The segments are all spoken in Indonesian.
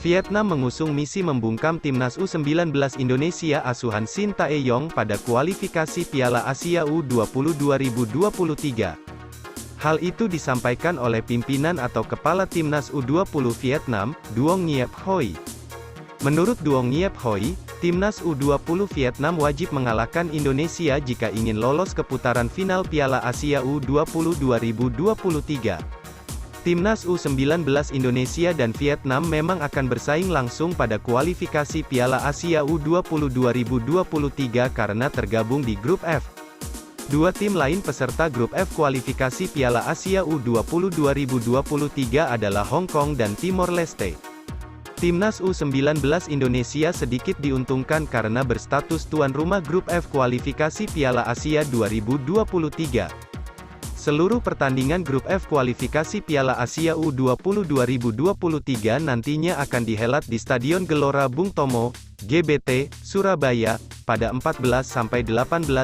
Vietnam mengusung misi membungkam timnas U19 Indonesia asuhan Shin Tae-yong pada kualifikasi Piala Asia U20 2023. Hal itu disampaikan oleh pimpinan atau kepala timnas U20 Vietnam, Duong Nhiep Hoi. Menurut Duong Nhiep Hoi, timnas U20 Vietnam wajib mengalahkan Indonesia jika ingin lolos ke putaran final Piala Asia U20 2023. Timnas U19 Indonesia dan Vietnam memang akan bersaing langsung pada kualifikasi Piala Asia U20 2023 karena tergabung di Grup F. Dua tim lain peserta Grup F kualifikasi Piala Asia U20 2023 adalah Hong Kong dan Timor Leste. Timnas U19 Indonesia sedikit diuntungkan karena berstatus tuan rumah Grup F kualifikasi Piala Asia 2023. Seluruh pertandingan Grup F kualifikasi Piala Asia U20 2023 nantinya akan dihelat di Stadion Gelora Bung Tomo, GBT, Surabaya, pada 14–18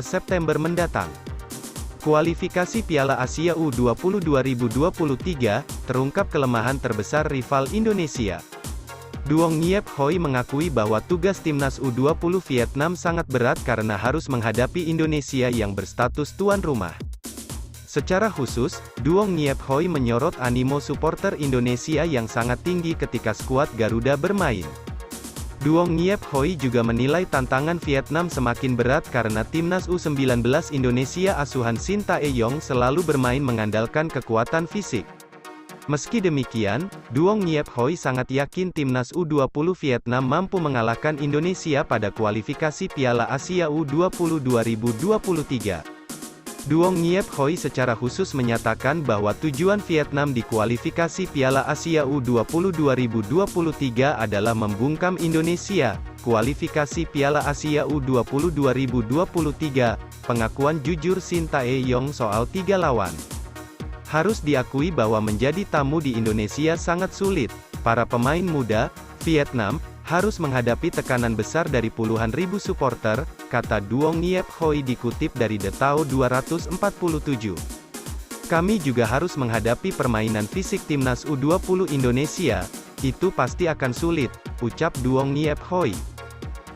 September mendatang. Kualifikasi Piala Asia U20 2023, terungkap kelemahan terbesar rival Indonesia. Duong Nhiep Hoi mengakui bahwa tugas timnas U20 Vietnam sangat berat karena harus menghadapi Indonesia yang berstatus tuan rumah. Secara khusus, Duong Nhiep Hoi menyorot animo supporter Indonesia yang sangat tinggi ketika skuad Garuda bermain. Duong Nhiep Hoi juga menilai tantangan Vietnam semakin berat karena timnas U19 Indonesia asuhan Shin Tae-yong selalu bermain mengandalkan kekuatan fisik. Meski demikian, Duong Nhiep Hoi sangat yakin timnas U20 Vietnam mampu mengalahkan Indonesia pada kualifikasi Piala Asia U20 2023. Duong Nhiep Hoi secara khusus menyatakan bahwa tujuan Vietnam di kualifikasi Piala Asia U20 2023 adalah membungkam Indonesia. Kualifikasi Piala Asia U20 2023, pengakuan jujur Shin Tae-yong soal 3 lawan. Harus diakui bahwa menjadi tamu di Indonesia sangat sulit. Para pemain muda, Vietnam, harus menghadapi tekanan besar dari puluhan ribu supporter, kata Duong Nhiep Hoi dikutip dari The Tao 247. Kami juga harus menghadapi permainan fisik timnas U20 Indonesia, itu pasti akan sulit, ucap Duong Nhiep Hoi.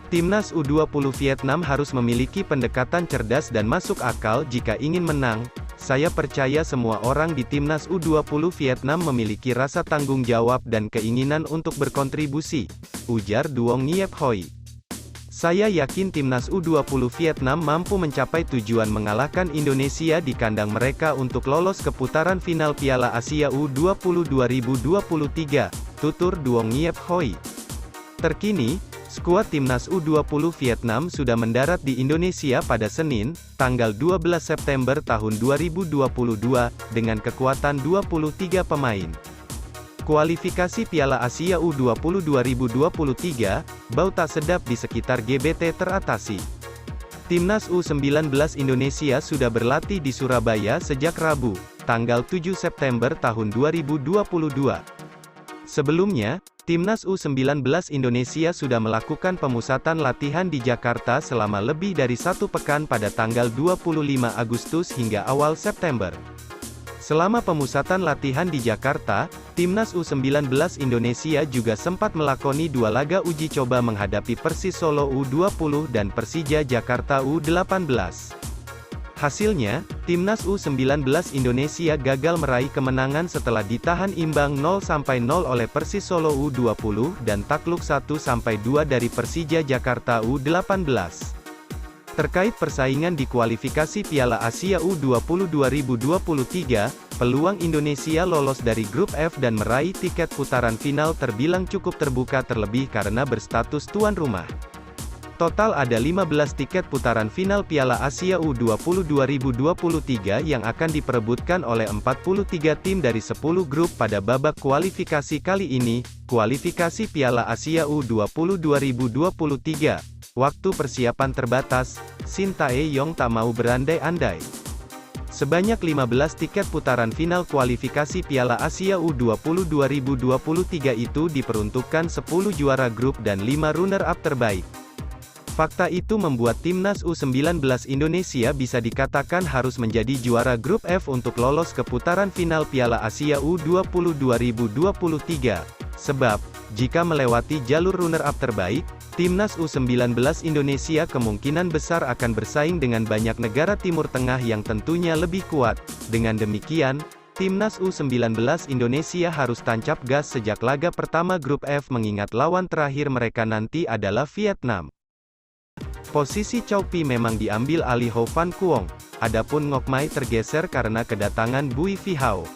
Timnas U20 Vietnam harus memiliki pendekatan cerdas dan masuk akal jika ingin menang. Saya percaya semua orang di timnas U20 Vietnam memiliki rasa tanggung jawab dan keinginan untuk berkontribusi, ujar Duong Nhiep Hoi. Saya yakin timnas U20 Vietnam mampu mencapai tujuan mengalahkan Indonesia di kandang mereka untuk lolos ke putaran final Piala Asia U20 2023, tutur Duong Nhiep Hoi. Terkini, skuad timnas U20 Vietnam sudah mendarat di Indonesia pada Senin, tanggal 12 September tahun 2022, dengan kekuatan 23 pemain. Kualifikasi Piala Asia U20 2023, bau tak sedap di sekitar GBT teratasi. Timnas U19 Indonesia sudah berlatih di Surabaya sejak Rabu, tanggal 7 September tahun 2022. Sebelumnya, Timnas U19 Indonesia sudah melakukan pemusatan latihan di Jakarta selama lebih dari 1 pekan pada tanggal 25 Agustus hingga awal September. Selama pemusatan latihan di Jakarta, Timnas U19 Indonesia juga sempat melakoni 2 laga uji coba menghadapi Persis Solo U20 dan Persija Jakarta U18. Hasilnya, Timnas U19 Indonesia gagal meraih kemenangan setelah ditahan imbang 0-0 oleh Persis Solo U20 dan takluk 1-2 dari Persija Jakarta U18. Terkait persaingan di kualifikasi Piala Asia U20 2023, peluang Indonesia lolos dari Grup F dan meraih tiket putaran final terbilang cukup terbuka terlebih karena berstatus tuan rumah. Total ada 15 tiket putaran final Piala Asia U20 2023 yang akan diperebutkan oleh 43 tim dari 10 grup pada babak kualifikasi kali ini. Kualifikasi Piala Asia U20 2023. Waktu persiapan terbatas, Shin Tae-yong tak mau berandai-andai. Sebanyak 15 tiket putaran final kualifikasi Piala Asia U20 2023 itu diperuntukkan 10 juara grup dan 5 runner-up terbaik. Fakta itu membuat timnas U19 Indonesia bisa dikatakan harus menjadi juara grup F untuk lolos ke putaran final Piala Asia U20 2023. Sebab, Jika melewati jalur runner-up terbaik, Timnas U19 Indonesia kemungkinan besar akan bersaing dengan banyak negara Timur Tengah yang tentunya lebih kuat. Dengan demikian, Timnas U19 Indonesia harus tancap gas sejak laga pertama grup F mengingat lawan terakhir mereka nanti adalah Vietnam. Posisi Chow Pi memang diambil alih Ho Van Kuong, adapun Ngoc Mai tergeser karena kedatangan Bui Vi Hao.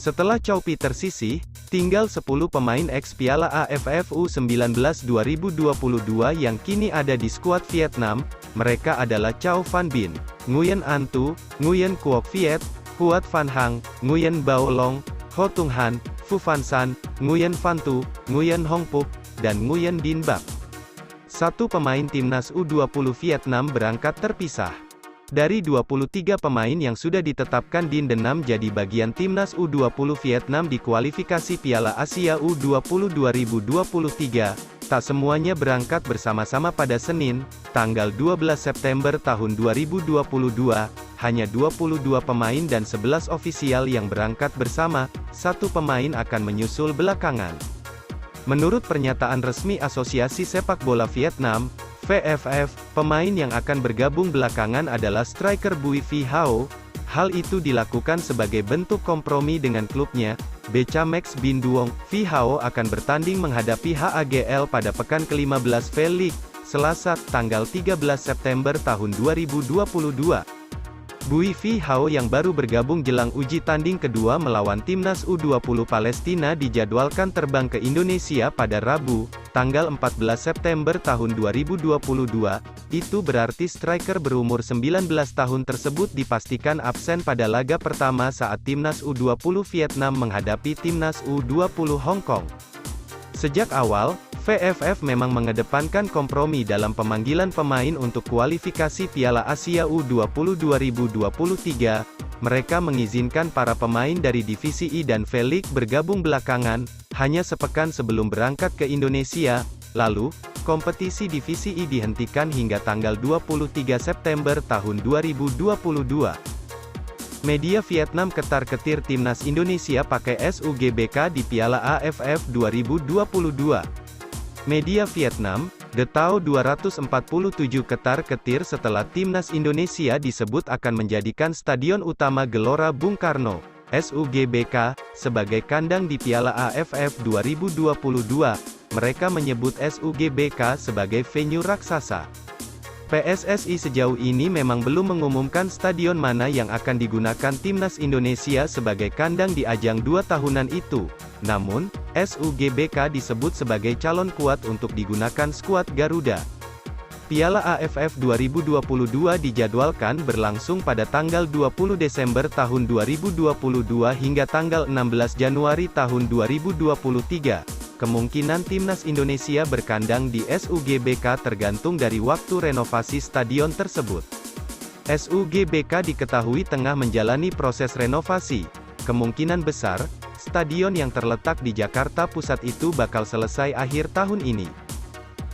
Setelah Chow Pi tersisih, tinggal 10 pemain ex Piala AFF U19 2022 yang kini ada di skuad Vietnam. Mereka adalah Chow Van Bin, Nguyen An Tu, Nguyen Quoc Viet, Huat Van Hang, Nguyen Bao Long, Ho Tung Han, Phu Van San, Nguyen Van Tu, Nguyen Hong Phuc, dan Nguyen Dinh Bach. Satu pemain Timnas U20 Vietnam berangkat terpisah. Dari 23 pemain yang sudah ditetapkan Dinh Denam jadi bagian Timnas U20 Vietnam di kualifikasi Piala Asia U20 2023, tak semuanya berangkat bersama-sama pada Senin, tanggal 12 September tahun 2022, hanya 22 pemain dan 11 ofisial yang berangkat bersama, satu pemain akan menyusul belakangan. Menurut pernyataan resmi Asosiasi Sepak Bola Vietnam, VFF, pemain yang akan bergabung belakangan adalah striker Bui Vi Hao. Hal itu dilakukan sebagai bentuk kompromi dengan klubnya, Beca Max Bin Duong. Vi Hao akan bertanding menghadapi HAGL pada pekan ke-15 V-League, Selasa, tanggal 13 September tahun 2022. Bui Vi Hao yang baru bergabung jelang uji tanding kedua melawan Timnas U20 Palestina dijadwalkan terbang ke Indonesia pada Rabu, tanggal 14 September tahun 2022, itu berarti striker berumur 19 tahun tersebut dipastikan absen pada laga pertama saat Timnas U20 Vietnam menghadapi Timnas U20 Hong Kong. Sejak awal, VFF memang mengedepankan kompromi dalam pemanggilan pemain untuk kualifikasi Piala Asia U20 2023. Mereka mengizinkan para pemain dari Divisi I dan V-League bergabung belakangan, hanya sepekan sebelum berangkat ke Indonesia. Lalu, kompetisi Divisi I dihentikan hingga tanggal 23 September tahun 2022. Media Vietnam ketar-ketir Timnas Indonesia pakai SUGBK di Piala AFF 2022. Media Vietnam, The Tao 247 ketar-ketir setelah Timnas Indonesia disebut akan menjadikan Stadion Utama Gelora Bung Karno, SUGBK, sebagai kandang di Piala AFF 2022. Mereka menyebut SUGBK sebagai venue raksasa. PSSI sejauh ini memang belum mengumumkan stadion mana yang akan digunakan Timnas Indonesia sebagai kandang di ajang 2 tahunan itu. Namun, SUGBK disebut sebagai calon kuat untuk digunakan skuad Garuda. Piala AFF 2022 dijadwalkan berlangsung pada tanggal 20 Desember tahun 2022 hingga tanggal 16 Januari tahun 2023. Kemungkinan Timnas Indonesia berkandang di SUGBK tergantung dari waktu renovasi stadion tersebut. SUGBK diketahui tengah menjalani proses renovasi. Kemungkinan besar, stadion yang terletak di Jakarta Pusat itu bakal selesai akhir tahun ini.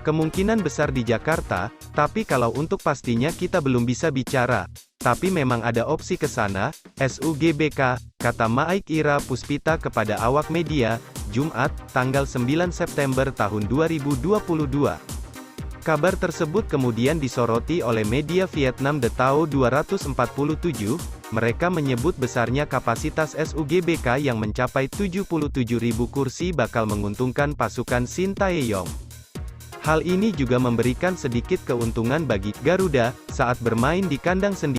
Kemungkinan besar di Jakarta, tapi kalau untuk pastinya kita belum bisa bicara. Tapi memang ada opsi ke sana, SUGBK, kata Maik Ira Puspita kepada awak media, Jumat, tanggal 9 September tahun 2022. Kabar tersebut kemudian disoroti oleh media Vietnam The Tao 247, mereka menyebut besarnya kapasitas SUGBK yang mencapai 77.000 kursi bakal menguntungkan pasukan Sintayong. Hal ini juga memberikan sedikit keuntungan bagi Garuda saat bermain di kandang sendiri.